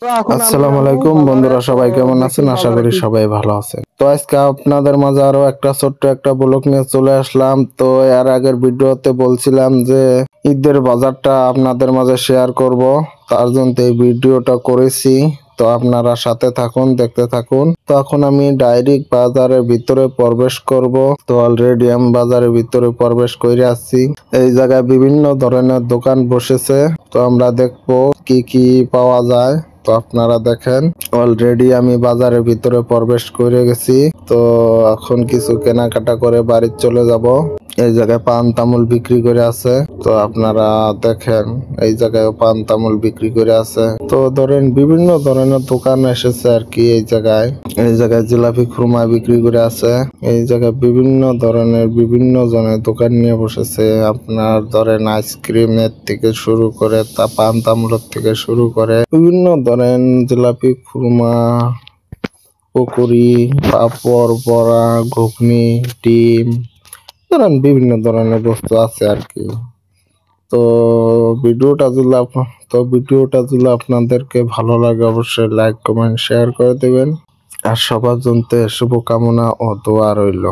আসসালামু আলাইকুম বন্ধুরা, সবাই কেমন আছেন? আশা করি সবাই ভালো আছেন। তো আজকে আপনাদের মাঝে আরো একটা ছোট্ট একটা ব্লগ নিয়ে চলে আসলাম। তো এর আগের ভিডিওতে বলছিলাম যে ঈদের বাজারটা আপনাদের মাঝে শেয়ার করব, তার জন্য এই ভিডিওটা করেছি। তো আপনারা সাথে থাকুন, দেখতে থাকুন। তো এখন আমি ডাইরেক্ট বাজারের ভিতরে প্রবেশ করব। তো অলরেডি আমি বাজারের ভিতরে প্রবেশ করে আসছি। এই জায়গায় বিভিন্ন ধরনের দোকান বসেছে। তো আমরা দেখবো কি কি পাওয়া যায়। তো আপনারা দেখেন, অলরেডি আমি বাজারের ভিতরে প্রবেশ করে গেছি। তো এখন কিছু কেনাকাটা করে বাড়ি চলে যাব। এই জায়গায় পান তামুল বিক্রি করে আছে। তো আপনারা দেখেন, এই জায়গায় পান তামুল বিক্রি করে আছে। তো ধরেন বিভিন্ন ধরনের দোকান এসেছে আর কি। এই জায়গায় জিলাপি খুরমা বিক্রি করে আছে। এই জায়গায় বিভিন্ন ধরনের বিভিন্ন জনের দোকান নিয়ে বসেছে। আপনার ধরেন আইসক্রিমের থেকে শুরু করে পান তামুলের থেকে শুরু করে বিভিন্ন ধরেন জিলাপি খুরমা, পকোড়ি, পাপড়, বড়া, ঘুগনি, ডিম, ধরেন বিভিন্ন ধরনের বস্তু আছে আর কি। তো ভিডিওটা যদি আপনাদেরকে ভালো লাগে অবশ্যই লাইক কমেন্ট শেয়ার করে দেবেন। আর সবার জন্য শুভকামনা ও দোয়া রইল।